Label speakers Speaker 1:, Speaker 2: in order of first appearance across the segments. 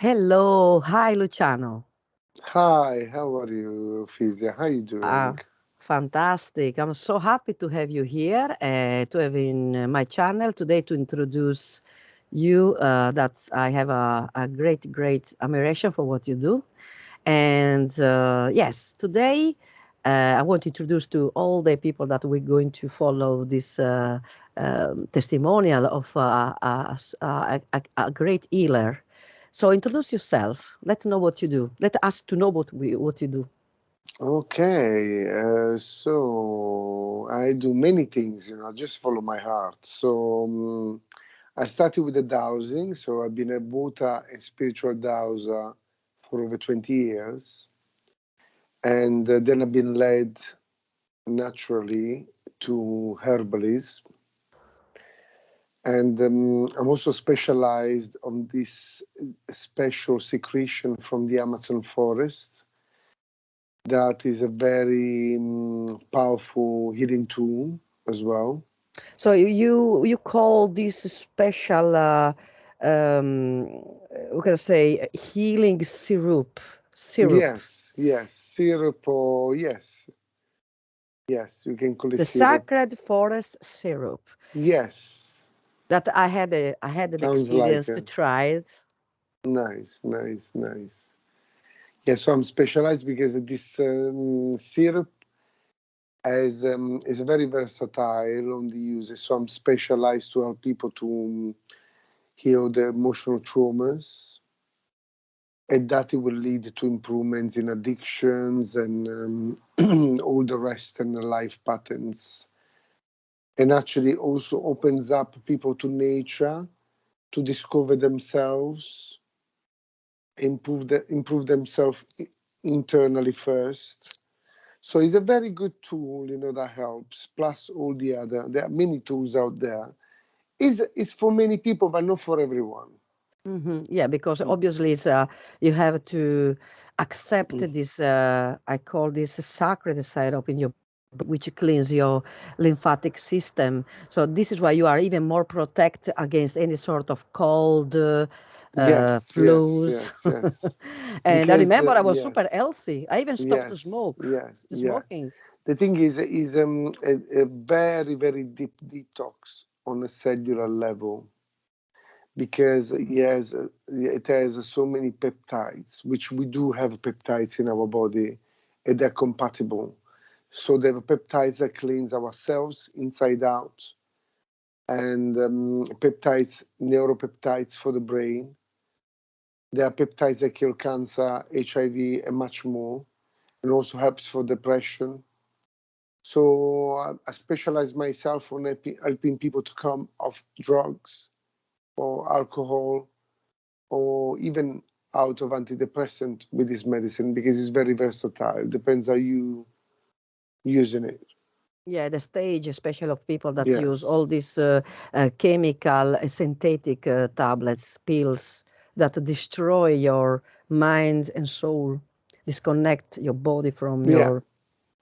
Speaker 1: Hello, hi Luciano.
Speaker 2: Hi, how are you, Fizia? How you
Speaker 1: Uh,
Speaker 2: doing?
Speaker 1: Fantastic. I'm so happy to have you here, to have in my channel today to introduce you. That I have a great admiration for what you do. And yes, today I want to introduce to all the people that we're going to follow this testimonial of a great healer. So introduce yourself. Let know what you do. Let us to know what you do.
Speaker 2: Okay, so I do many things, just follow my heart. So I started with the dowsing, so I've been a Buddha and spiritual dowser for over 20 years. And then I've been led naturally to herbalism. And I'm also specialized on this special secretion from the Amazon forest that is a very powerful healing tool as well.
Speaker 1: So you call this special um, we can say healing syrup.
Speaker 2: Yes, syrup or yes, you can call it
Speaker 1: The
Speaker 2: syrup.
Speaker 1: sacred forest syrup
Speaker 2: Yes,
Speaker 1: that I had the
Speaker 2: sounds like
Speaker 1: experience to
Speaker 2: a
Speaker 1: try it.
Speaker 2: nice. Yeah, so I'm specialized because this syrup is very versatile on the uses. So I'm specialized to help people to heal the emotional traumas and that it will lead to improvements in addictions and all the rest and the life patterns, and actually also opens up people to nature to discover themselves, improve themselves internally first. So it's a very good tool, that helps. Plus all the other, there are many tools out there. Is for many people, but not for everyone.
Speaker 1: Yeah, because obviously it's you have to accept this. I call this sacred syrup in your body, which cleans your lymphatic system. So this is why you are even more protected against any sort of cold, flus.
Speaker 2: Yes.
Speaker 1: And I
Speaker 2: Because
Speaker 1: remember I was super
Speaker 2: yes,
Speaker 1: healthy. I even stopped to
Speaker 2: yes,
Speaker 1: smoke,
Speaker 2: yes,
Speaker 1: to
Speaker 2: yeah.
Speaker 1: smoking.
Speaker 2: The thing is a very deep detox on a cellular level because yes, it has so many peptides, which we do have peptides in our body, and they're compatible. So there are peptides that cleanse our cells inside out, and peptides, neuropeptides for the brain. There are peptides that kill cancer, HIV, and much more, and also helps for depression. So I specialize myself on helping people to come off drugs or alcohol or even out of antidepressant with this medicine because it's very versatile. Depends how you using it.
Speaker 1: Yeah, the stage, especially of people that use all
Speaker 2: Yes.
Speaker 1: these chemical, synthetic tablets, pills that destroy your mind and soul, disconnect your body from
Speaker 2: Yeah.
Speaker 1: your,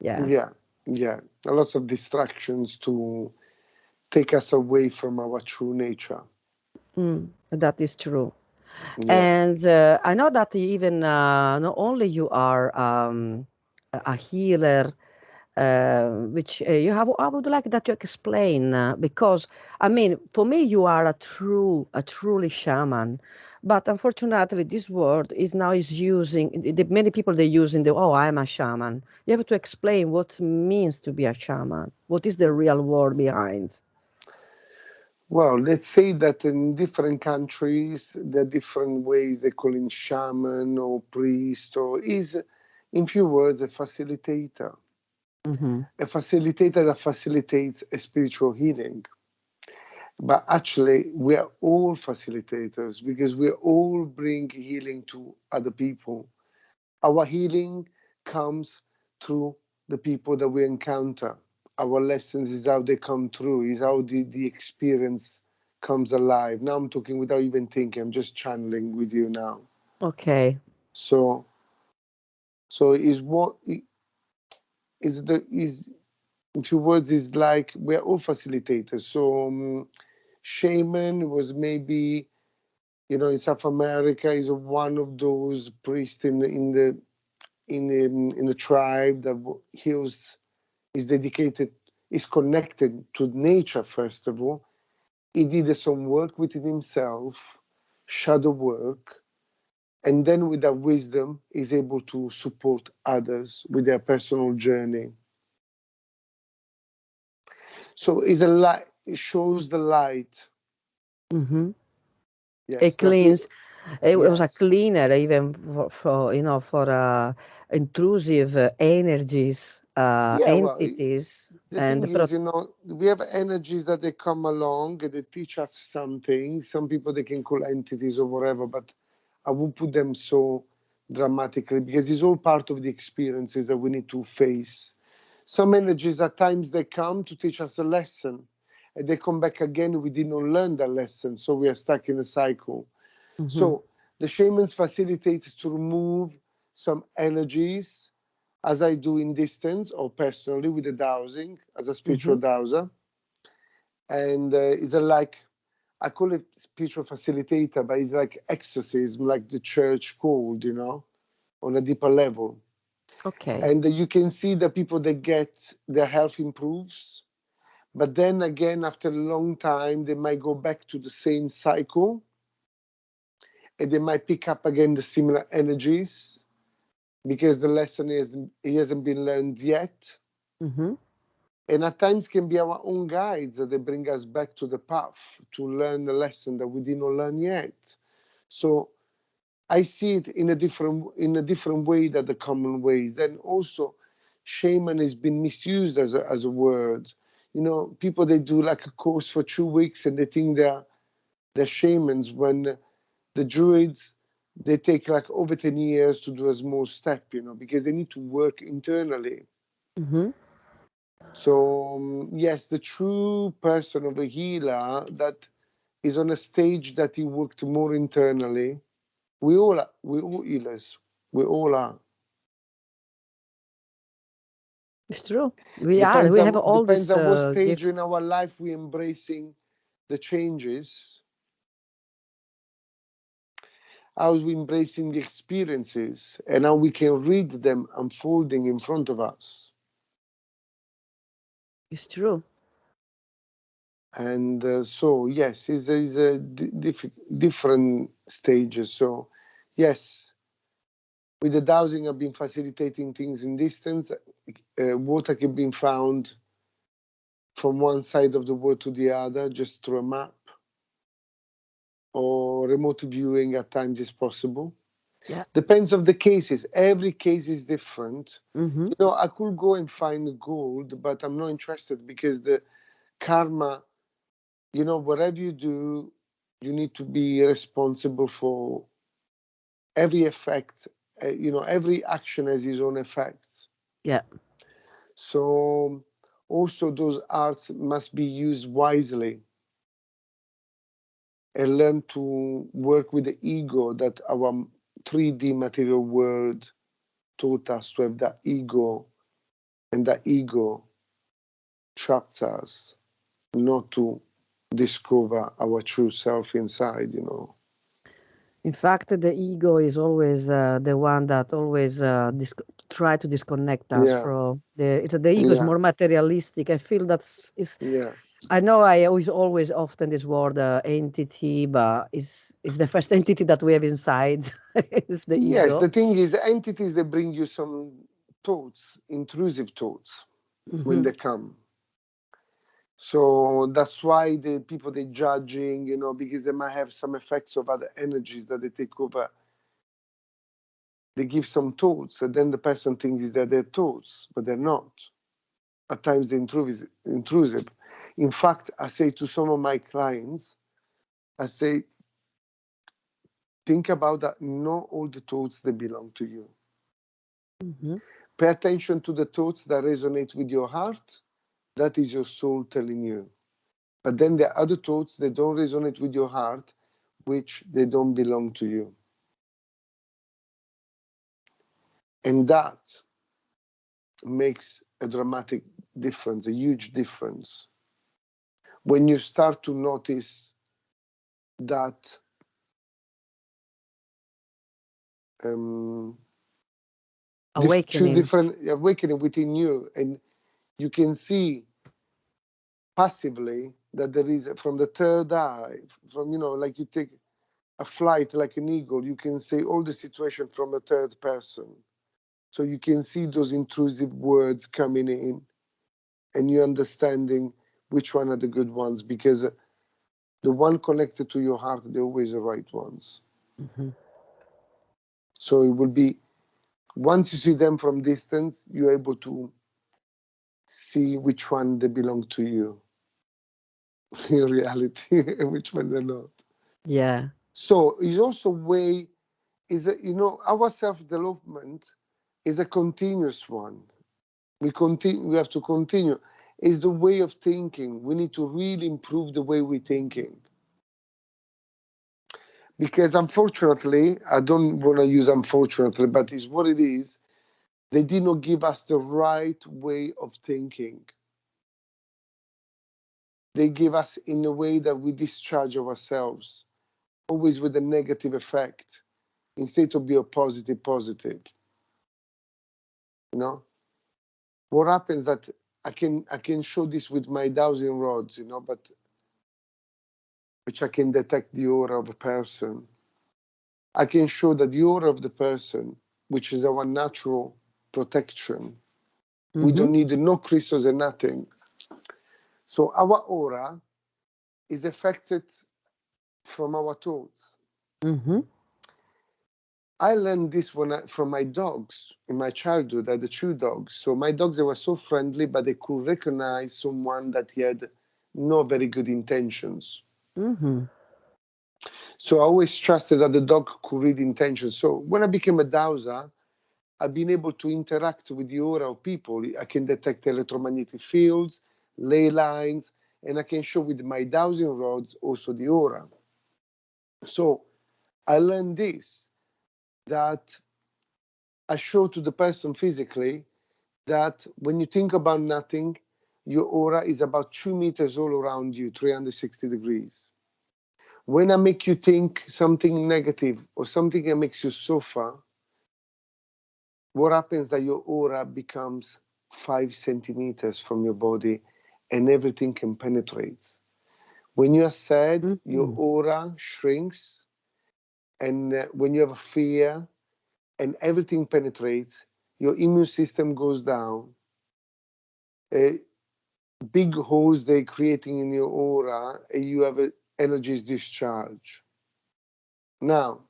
Speaker 1: yeah,
Speaker 2: Yeah. Yeah. Lots of distractions to take us away from our true nature.
Speaker 1: that is true.
Speaker 2: Yeah.
Speaker 1: And I know that you even, not only you are a healer, which you have, I would like that to explain because I mean, for me, you are a truly shaman, but unfortunately, this word is using many people they use in the oh, I'm a shaman. You have to explain what it means to be a shaman. What is the real word behind?
Speaker 2: Well, let's say that in different countries, there are different ways they call him shaman or priest, or is, in few words, a facilitator.
Speaker 1: Hmm.
Speaker 2: A facilitator that facilitates a spiritual healing. But actually, we are all facilitators because we all bring healing to other people. Our healing comes through the people that we encounter. Our lessons is how they come through, is how the experience comes alive. Now I'm talking without even thinking, I'm just channeling with you now.
Speaker 1: Okay.
Speaker 2: So so is what is the is in few words is like we're all facilitators. So shaman was maybe You know, in South America, is one of those priests in the tribe that heals, is dedicated, is connected to nature first of all. He did some work within himself, shadow work, and then with that wisdom is able to support others with their personal journey. So it's a light, it shows the light.
Speaker 1: Mm-hmm.
Speaker 2: Yes,
Speaker 1: It
Speaker 2: that we,
Speaker 1: cleans. It was a
Speaker 2: yes.
Speaker 1: cleaner even for for intrusive energies,
Speaker 2: Yeah, well,
Speaker 1: entities,
Speaker 2: the
Speaker 1: and
Speaker 2: thing is, you know, we have energies that they come along and they teach us something. Some people they can call entities or whatever, but I won't put them so dramatically because it's all part of the experiences that we need to face. Some energies at times they come to teach us a lesson and they come back again. We did not learn that lesson, so we are stuck in a cycle.
Speaker 1: Mhm,
Speaker 2: So the shamans facilitate to remove some energies as I do in distance or personally with the dowsing as a spiritual
Speaker 1: mhm,
Speaker 2: dowser. And it's a like, I call it spiritual facilitator, but it's like exorcism, like the church called, you know, on a deeper level.
Speaker 1: okay.
Speaker 2: And you can see the people that get their health improves, but then again, after a long time, they might go back to the same cycle and they might pick up again the similar energies because the lesson is it hasn't been learned yet.
Speaker 1: Mhm,
Speaker 2: And at times can be our own guides that they bring us back to the path to learn the lesson that we did not learn yet. So I see it in a different way than the common ways. Then also shaman has been misused as a word. You know, people they do like a course for 2 weeks and they think they're shamans when the druids they take like over 10 years to do a small step, you know, because they need to work internally.
Speaker 1: mhm.
Speaker 2: So yes, the true person of a healer that is on a stage that he worked more internally. We all healers. We all are.
Speaker 1: It's true. We are. We have all
Speaker 2: Depends
Speaker 1: this
Speaker 2: on what stage in
Speaker 1: gift.
Speaker 2: our life we embracing the changes, how we embracing the experiences, and how we can read them unfolding in front of us.
Speaker 1: It's true.
Speaker 2: And so yes, is a different stages. So yes, with the dowsing, I've been facilitating things in distance. Water can be found from one side of the world to the other just through a map, or remote viewing at times is possible.
Speaker 1: Yeah.
Speaker 2: Depends of the cases. Every case is different.
Speaker 1: Mhm,
Speaker 2: You know, I could go and find gold, but I'm not interested because the karma, you know, whatever you do, you need to be responsible for every effect. You know, every action has its own effects.
Speaker 1: yeah.
Speaker 2: So also those arts must be used wisely and learn to work with the ego that our 3D material world taught us to have that ego, and that ego traps us not to discover our true self inside, you know.
Speaker 1: In fact, the ego is always the one that always try to disconnect us
Speaker 2: Yeah,
Speaker 1: from the. The ego is
Speaker 2: yeah,
Speaker 1: more materialistic. I feel that's is.
Speaker 2: yeah.
Speaker 1: I know I always often this word entity, but is the first entity that we have inside is the
Speaker 2: Yes,
Speaker 1: ego.
Speaker 2: the thing is, entities they bring you some thoughts, intrusive thoughts when
Speaker 1: Hmm.
Speaker 2: they come. So that's why the people they judging, you know, because they might have some effects of other energies that they take over. They give some thoughts, and then the person thinks that they're thoughts, but they're not. At times, the intrusive. In fact, I say to some of my clients, I say, think about that. Not all the thoughts they belong to you.
Speaker 1: Hmm.
Speaker 2: Pay attention to the thoughts that resonate with your heart. That is your soul telling you. But then there are other thoughts that don't resonate with your heart, which they don't belong to you. And that makes a dramatic difference, a huge difference. When you start to notice that two
Speaker 1: Awakening.
Speaker 2: different awakening within you, and you can see passively that there is from the third eye, from like you take a flight like an eagle, you can see all the situation from a third person. So you can see those intrusive words coming in, and you're understanding which one are the good ones, because the one connected to your heart, they're always the right ones.
Speaker 1: Mm-hmm.
Speaker 2: So it will be, once you see them from distance, you're able to see which one they belong to you in reality, and which one they're not.
Speaker 1: Yeah.
Speaker 2: So it's also way, our self-development is a continuous one. We have to continue. It's the way of thinking. We need to really improve the way we're thinking. Because unfortunately, I don't want to use unfortunately, but it's what it is. They did not give us the right way of thinking. They give us in a way that we discharge ourselves, always with a negative effect, instead of be a positive. You know, what happens that I can show this with my dowsing rods, but which I can detect the aura of a person. I can show that the aura of the person, which is our natural protection. We
Speaker 1: Mm-hmm.
Speaker 2: don't need no crystals and nothing. So our aura is affected from our thoughts.
Speaker 1: Mm-hmm.
Speaker 2: I learned this from my dogs in my childhood. I had the two dogs. So my dogs, they were so friendly, but they could recognize someone that he had no very good intentions.
Speaker 1: Mm-hmm.
Speaker 2: So I always trusted that the dog could read intentions. So when I became a dowser, I've been able to interact with the aura of people. I can detect electromagnetic fields, ley lines, and I can show with my dowsing rods also the aura. So I learned this, that I show to the person physically that when you think about nothing, your aura is about 2 meters all around you, 360 degrees. When I make you think something negative or something that makes you suffer, what happens that your aura becomes 5 centimeters from your body and everything can penetrate. When you are sad, your
Speaker 1: Mm-hmm.
Speaker 2: aura shrinks, and when you have a fear and everything penetrates, your immune system goes down. A big holes they're creating in your aura, and you have a energies discharge. Now,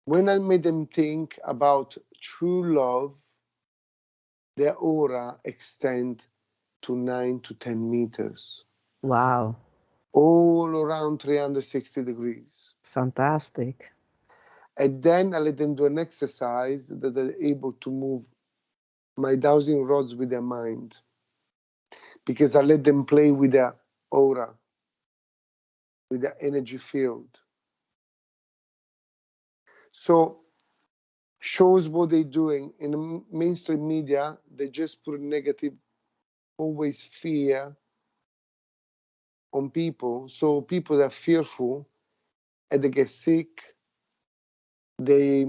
Speaker 2: when I made them think about true love, their aura extend to 9 to 10 meters,
Speaker 1: Wow.
Speaker 2: all around 360 degrees.
Speaker 1: Fantastic.
Speaker 2: And then I let them do an exercise that they're able to move my dowsing rods with their mind, because I let them play with their aura, with their energy field. So shows what they're doing in the mainstream media, they just put negative, always fear on people. So people are fearful and they get sick. They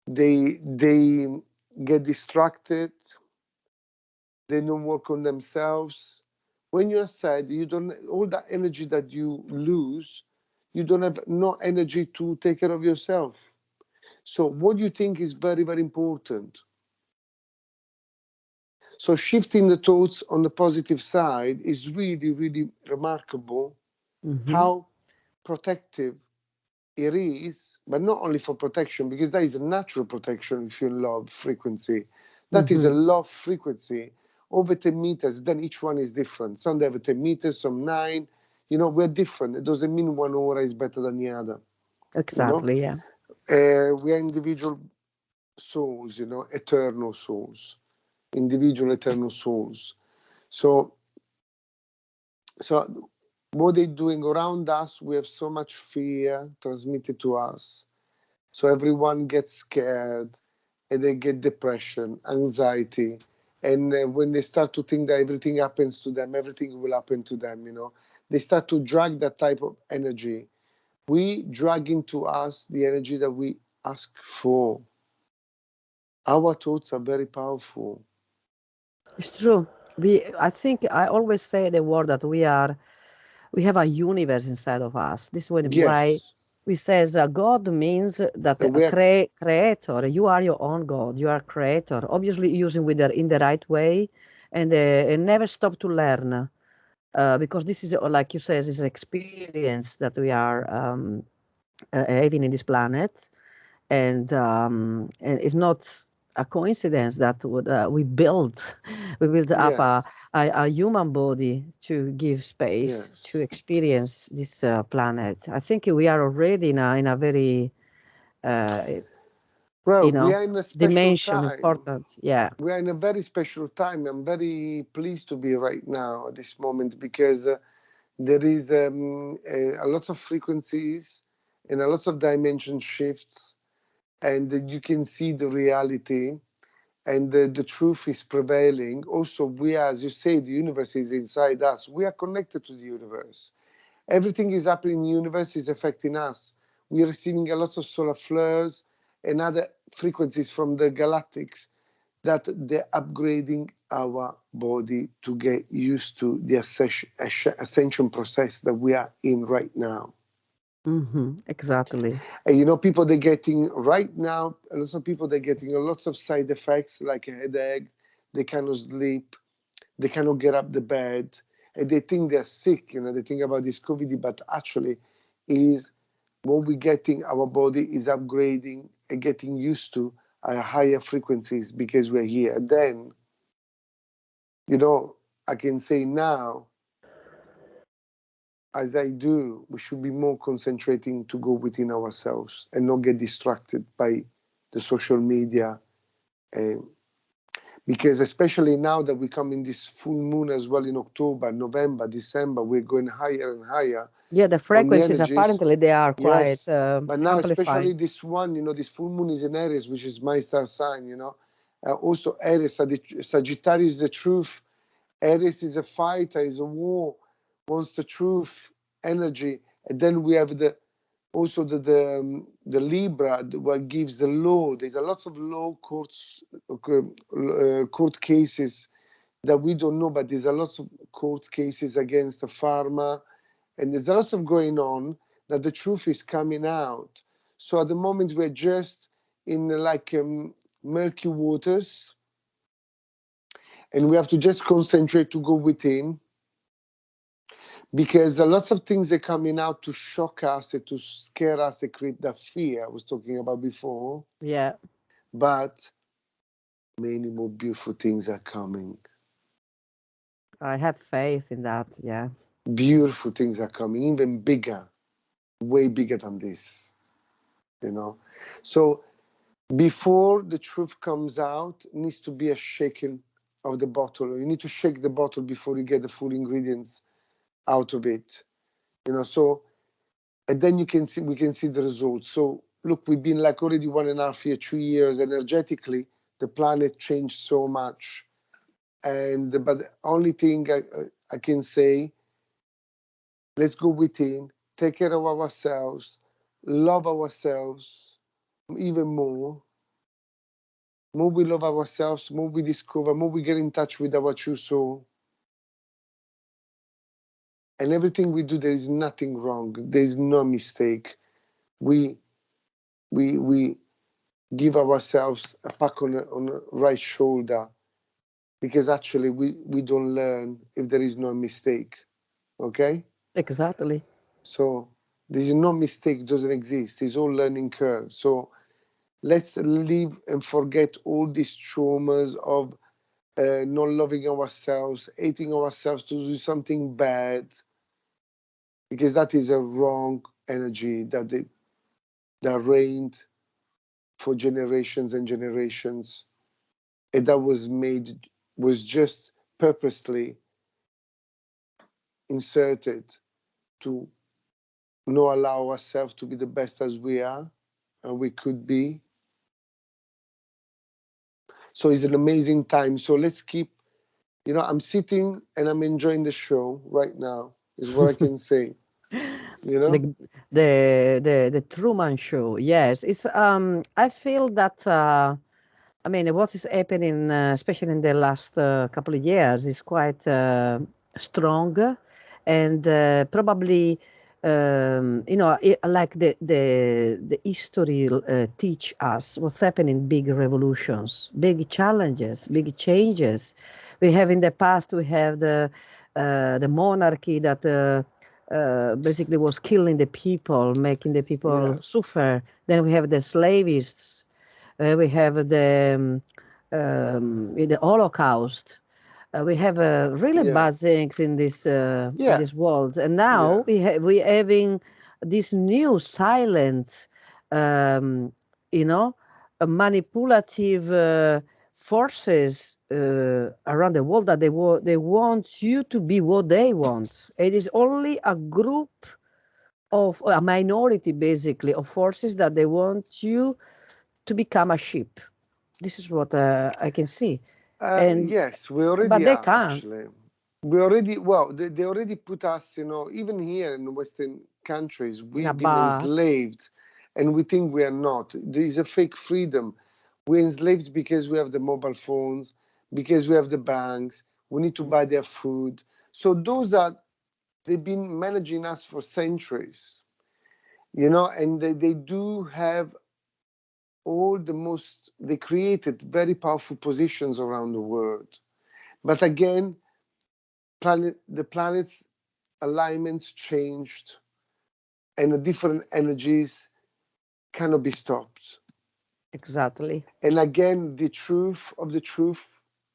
Speaker 2: they get distracted. They don't work on themselves. When you're sad, you don't, all that energy that you lose, you don't have no energy to take care of yourself. So what you think is very, very important. So shifting the thoughts on the positive side is really, really remarkable
Speaker 1: Mm-hmm.
Speaker 2: how protective it is, but not only for protection, because that is a natural protection if you love frequency. That is a
Speaker 1: Mm-hmm.
Speaker 2: love frequency over 10 meters, then each one is different. Some they have 10 meters, some 9. We're different. It doesn't mean one aura is better than the other. You know,
Speaker 1: Exactly. Yeah.
Speaker 2: we are individual souls, eternal souls, individual eternal souls. So, so what they're doing around us, we have so much fear transmitted to us. So everyone gets scared and they get depression, anxiety. And when they start to think that everything happens to them, everything will happen to them. They start to drag that type of energy. We drag into us the energy that we ask for. Our thoughts are very powerful.
Speaker 1: It's true. I think I always say the word that we have a universe inside of us. This is why
Speaker 2: Yes,
Speaker 1: we says God means that a
Speaker 2: we are.
Speaker 1: creator. You are your own God. You are creator. Obviously, using with in the right way, and never stop to learn. Because this is like you says, is an experience that we are having in this planet, and it's not a coincidence that we built we built up
Speaker 2: Yes,
Speaker 1: a human body to give space to
Speaker 2: yes.
Speaker 1: experience this planet. I think we are already in a very uh,
Speaker 2: Well,
Speaker 1: you
Speaker 2: we
Speaker 1: know
Speaker 2: are in a special
Speaker 1: dimension
Speaker 2: time.
Speaker 1: important. Yeah,
Speaker 2: We are in a very special time. I'm very pleased to be right now at this moment because there is a lots of frequencies and a lots of dimension shifts, and you can see the reality, and the truth is prevailing. Also, we are, as you say, the universe is inside us. We are connected to the universe. Everything is happening in the universe is affecting us. We are receiving a lot of solar flares and other frequencies from the galactics that they're upgrading our body to get used to the ascension process that we are in right now.
Speaker 1: exactly.
Speaker 2: And you know, people they're getting right now, lots of people they're getting lots of side effects like a headache, they cannot sleep, they cannot get up the bed, and they think they're sick. You know, they think about this COVID, but actually, is what we're getting. Our body is upgrading and getting used to higher frequencies because we're here. And then, you know, I can say now, as I do, we should be more concentrating to go within ourselves and not get distracted by the social media. And because especially now that we come in this full moon as well in October, November, December, we're going higher and higher
Speaker 1: Yeah, the
Speaker 2: on the
Speaker 1: frequencies
Speaker 2: energies.
Speaker 1: apparently they are quite
Speaker 2: Yes. But now,
Speaker 1: amplified.
Speaker 2: especially this one, you know, this full moon is in Aries, which is my star sign, you know. Also, Aries, Sagittarius is the truth. Aries is a fighter, is a war, wants the truth, energy. And then we have the also the Libra, what gives the law. There's a lots of law courts, court cases that we don't know, but there's a lots of court cases against the pharma, and there's a lots of going on that the truth is coming out. So at the moment we're just in like murky waters, and we have to just concentrate to go within because a lots of things are coming out to shock us and to scare us and create that fear I was talking about before.
Speaker 1: Yeah,
Speaker 2: But many more beautiful things are coming.
Speaker 1: I have faith in that. Yeah,
Speaker 2: Beautiful things are coming, even bigger, way bigger than this, you know. So before the truth comes out, needs to be a shaking of the bottle. You need to shake the bottle before you get the full ingredients out of it, you know. So and then you can see we can see the results. So look, we've been like already 1.5 years, 2 years energetically. The planet changed so much, and but the only thing I can say, let's go within, take care of ourselves, love ourselves even more. More we love ourselves, more we discover, more we get in touch with our true soul. And everything we do, there is nothing wrong. There is no mistake. We we give ourselves a pat on the right shoulder because actually we don't learn if there is no mistake. Okay?
Speaker 1: exactly.
Speaker 2: So there is no mistake doesn't exist. It's all learning curve. So let's live and forget all these traumas of not loving ourselves, hating ourselves to do something bad, because that is a wrong energy that reigned for generations and generations, and that was just purposely inserted to not allow ourselves to be the best as we are and we could be. So it's an amazing time. So let's keep, I'm sitting and I'm enjoying the show right now, is what I can say. you know?
Speaker 1: The the Truman Show. Yes, it's I feel that I mean what is happening, especially in the last couple of years, is quite strong, and probably you know like the history teach us what's happening. Big revolutions, big challenges, big changes. We have in the past. We have the monarchy that. Basically was killing the people, making the people
Speaker 2: Yes,
Speaker 1: suffer. Then we have the slavists, we have the Holocaust. We have really
Speaker 2: yeah,
Speaker 1: bad things in
Speaker 2: yeah,
Speaker 1: this world, and
Speaker 2: yeah.
Speaker 1: now we having this new silent, um, you know, manipulative forces around the world that they want you to be what they want. It is only a group of a minority, basically, of forces that they want you to become a sheep. This is what I can see, and
Speaker 2: Yes, we
Speaker 1: but
Speaker 2: already
Speaker 1: they
Speaker 2: are
Speaker 1: can't.
Speaker 2: actually. We already, well, they already put us, you know, even here in Western countries,
Speaker 1: In a
Speaker 2: we've been
Speaker 1: bar.
Speaker 2: enslaved and we think we are not. There is a fake freedom. We're enslaved because we have the mobile phones, because we have the banks, we need to buy their food. So those are, they've been managing us for centuries, you know, and they do have all the most, they created very powerful positions around the world. But again, the planet's alignments changed and the different energies cannot be stopped.
Speaker 1: Exactly.
Speaker 2: And again, the truth of the truth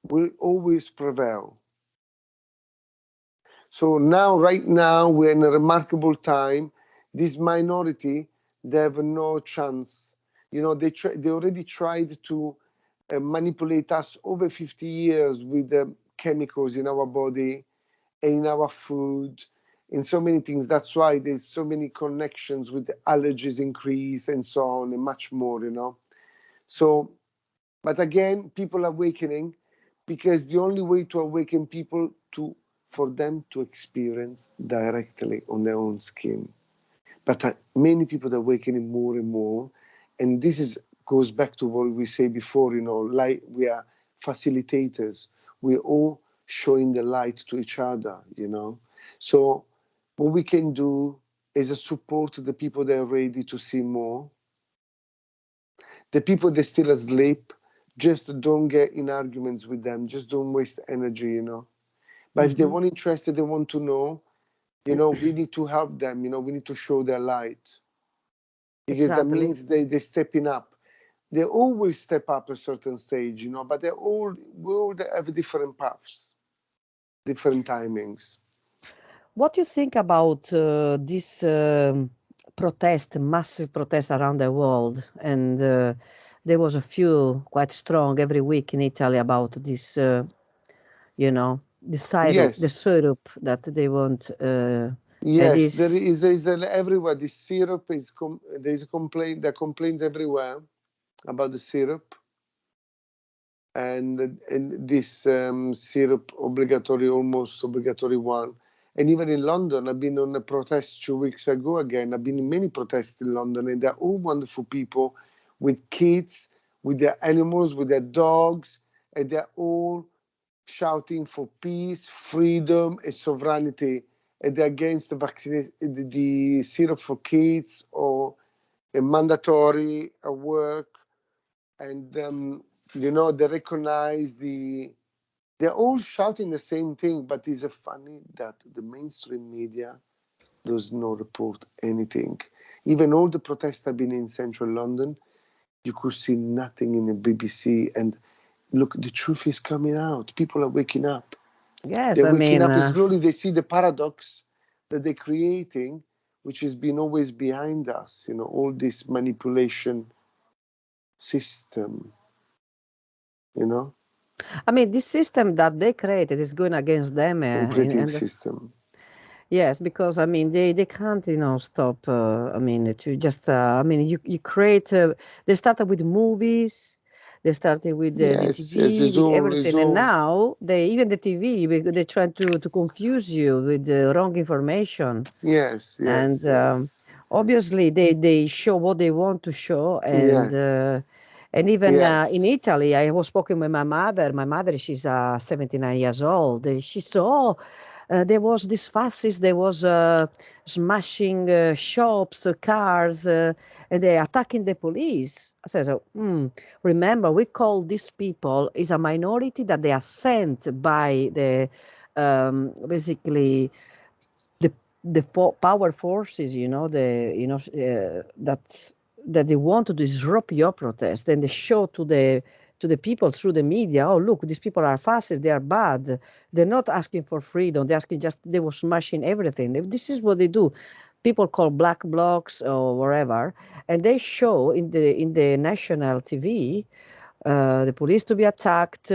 Speaker 2: will always prevail. So now, right now, we're in a remarkable time. This minority, they have no chance. You know, they already tried to manipulate us over 50 years with the chemicals in our body, in our food, in so many things. That's why there's so many connections with the allergies increase and so on and much more, you know. So, but again, people are awakening because the only way to awaken people to for them to experience directly on their own skin. But many people are awakening more and more, and this is goes back to what we say before. You know, like we are facilitators. We're all showing the light to each other. You know, so what we can do is support the people that are ready to see more. The people that still asleep, just don't get in arguments with them. Just don't waste energy. You know, but if they
Speaker 1: Hmm.
Speaker 2: want interested, they want to know. You know, we need to help them. You know, we need to show their light because that
Speaker 1: Exactly.
Speaker 2: means they're stepping up. They always step up a certain stage, you know, but we all have different paths, different timings.
Speaker 1: What do you think about this protest, massive protest around the world? And there was a few quite strong every week in Italy about this, you know, the
Speaker 2: Yes,
Speaker 1: syrup that they want. It
Speaker 2: yes,
Speaker 1: is
Speaker 2: everywhere. The syrup there's a complaint. There are complaints everywhere about the syrup and this syrup obligatory, almost obligatory one. And even in London, I've been on a protest 2 weeks ago again. I've been in many protests in London, and they're all wonderful people with kids, with their animals, with their dogs, and they're all shouting for peace, freedom, and sovereignty. And they're against the vaccination, the syrup for kids, or a mandatory work. And you know, they recognize they're all shouting the same thing, but it's funny that the mainstream media does not report anything. Even all the protests have been in central London, you could see nothing in the BBC. And look, the truth is coming out. People are waking up.
Speaker 1: yes.
Speaker 2: They're
Speaker 1: I
Speaker 2: waking
Speaker 1: mean,
Speaker 2: up slowly. They see the paradox that they're creating, which has been always behind us. You know, all this manipulation system. You know,
Speaker 1: I mean, this system that they created is going against them,
Speaker 2: operating
Speaker 1: and
Speaker 2: system.
Speaker 1: yes, because I mean they can't stop. I mean to just I mean you create. They started with movies, They started with the
Speaker 2: Yes, yes,
Speaker 1: TV, with
Speaker 2: it's
Speaker 1: everything, and
Speaker 2: all.
Speaker 1: now they even the TV they try to confuse you with the wrong information.
Speaker 2: Yes,
Speaker 1: And
Speaker 2: yes, yes.
Speaker 1: obviously they show what they want to show,
Speaker 2: Yeah,
Speaker 1: and even in
Speaker 2: yes,
Speaker 1: Italy I was speaking with my mother, she's 79 years old. She saw there was this fascist, there was smashing shops, cars, and they attacking the police. I said, so, remember, we call these people is a minority that they are sent by the basically the power forces, that they want to disrupt your protest, and they show to the people through the media, oh look, these people are fascist, they are bad, they're not asking for freedom, they're asking just they were smashing everything. This is what they do. People call black blocs or whatever, and they show in the national TV the police to be attacked,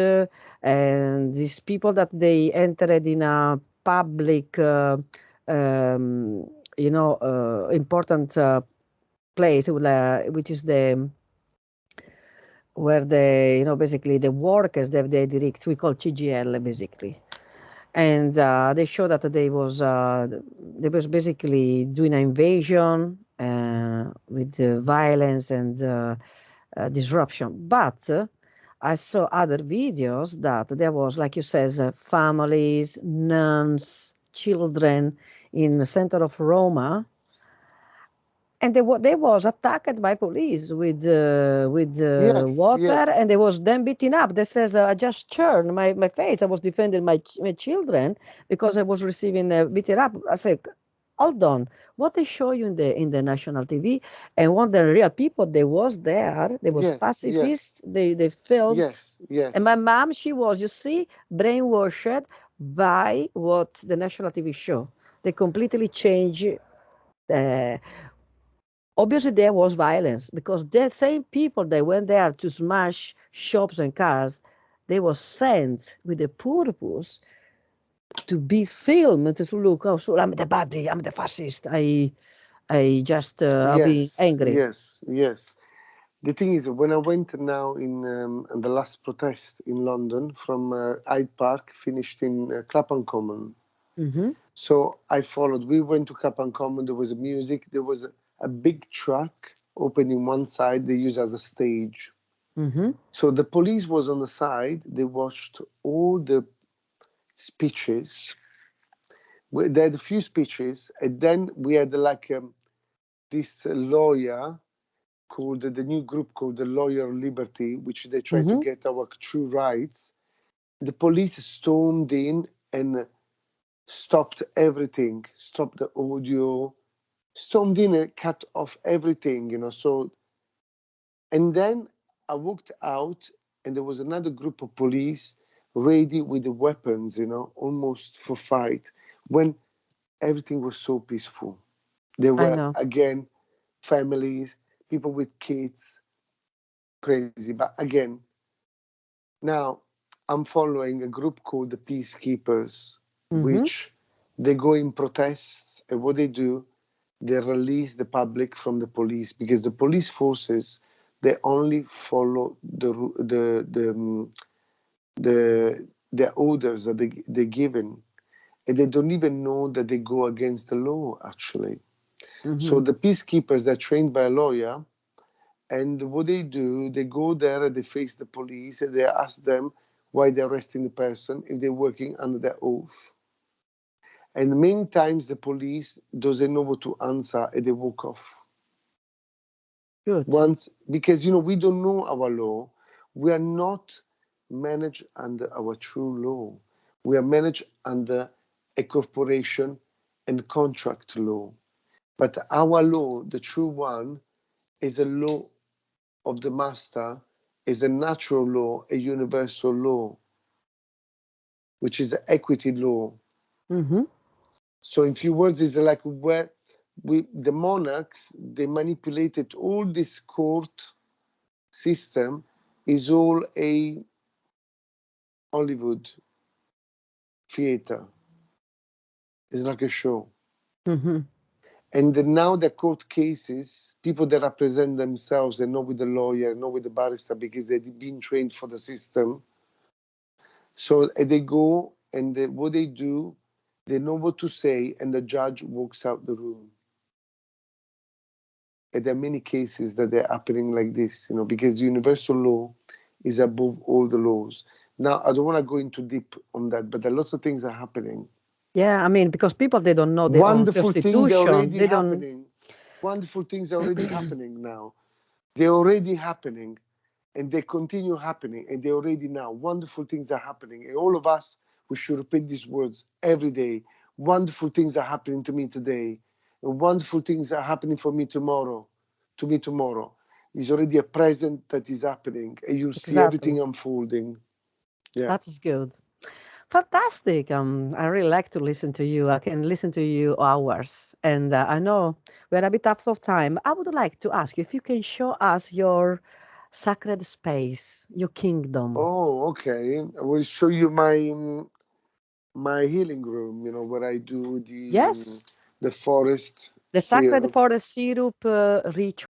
Speaker 1: and these people that they entered in a public, um, important place, which is the where the basically the workers they direct, we call CGL basically, and they show that they was basically doing an invasion with violence and disruption. But I saw other videos that there was, like you says, families, nuns, children in the center of Roma, and they was attacked by police with
Speaker 2: yes,
Speaker 1: water,
Speaker 2: yes,
Speaker 1: and they was then beaten up. They says, I just turned my face. I was defending my children because I was receiving beaten up. I said, hold on, what they show you in the national TV and what the real people they was there. They was
Speaker 2: yes, yes,
Speaker 1: pacifists. They felt,
Speaker 2: yes,
Speaker 1: and my
Speaker 2: yes,
Speaker 1: mom, she was, you see, brainwashed by what the national TV show. They completely change. Uh, Obviously, there was violence because the same people that went there to smash shops and cars, they were sent with the purpose to be filmed to look. Oh, so I'm the bad, I'm the fascist. I just I'll be
Speaker 2: yes,
Speaker 1: angry.
Speaker 2: yes, yes. The thing is, when I went now in the last protest in London from Hyde Park, finished in Clapham Common.
Speaker 1: Mm-hmm.
Speaker 2: So I followed. We went to Clapham Common. There was a music. There was a big truck opening one side. They use as a stage.
Speaker 1: Mm-hmm.
Speaker 2: So the police was on the side. They watched all the speeches. They had a few speeches, and then we had like this lawyer called the new group called the Lawyer Liberty, which they try to
Speaker 1: Mm-hmm.
Speaker 2: get our true rights. The police stormed in and stopped everything, stopped the audio, stormed in and cut off everything, So, and then I walked out, and there was another group of police ready with the weapons, almost for fight. When everything was so peaceful, there
Speaker 1: I
Speaker 2: were
Speaker 1: know.
Speaker 2: again families, people with kids, crazy. But again, now I'm following a group called the Peacekeepers,
Speaker 1: Mm-hmm.
Speaker 2: which they go in protests, and what they do, they release the public from the police because the police forces they only follow the orders that they given, and they don't even know that they go against the law actually.
Speaker 1: Mm-hmm.
Speaker 2: So the peacekeepers are trained by a lawyer, and what they do, they go there and they face the police and they ask them why they're arresting the person if they're working under their oath. And many times the police doesn't know what to answer and they walk off.
Speaker 1: Good.
Speaker 2: Once, because we don't know our law, we are not managed under our true law. We are managed under a corporation and contract law. But our law, the true one, is a law of the master, is a natural law, a universal law, which is equity law.
Speaker 1: Mm-hmm.
Speaker 2: So, in few words, is like where the monarchs they manipulated all this court system is all a Hollywood theater. It's like a show.
Speaker 1: Mm-hmm.
Speaker 2: And then now the court cases, people that represent themselves and not with the lawyer, not with the barrister, because they've been trained for the system. So they go and what they do, they know what to say, and the judge walks out the room. And there are many cases that they're happening like this, because the universal law is above all the laws. Now, I don't want to go into deep on that, but there are lots of things are happening.
Speaker 1: Yeah, I mean, because people, they don't know their own
Speaker 2: Wonderful things are
Speaker 1: constitution.
Speaker 2: already
Speaker 1: They don't.
Speaker 2: happening. Wonderful things are already happening now. They're already happening, and they continue happening, and they already now. Wonderful things are happening, and all of us, we should repeat these words every day. Wonderful things are happening to me today, and wonderful things are happening for me tomorrow. To me tomorrow, there's already a present that is happening, and you see
Speaker 1: Exactly.
Speaker 2: everything unfolding. Yeah.
Speaker 1: That is good. Fantastic. I really like to listen to you. I can listen to you hours. And I know we're a bit out of time. I would like to ask you if you can show us your sacred space, your kingdom.
Speaker 2: Oh, okay. I will show you my healing room. Where I do
Speaker 1: Yes,
Speaker 2: the forest
Speaker 1: the sacred
Speaker 2: seal.
Speaker 1: forest syrup ritual.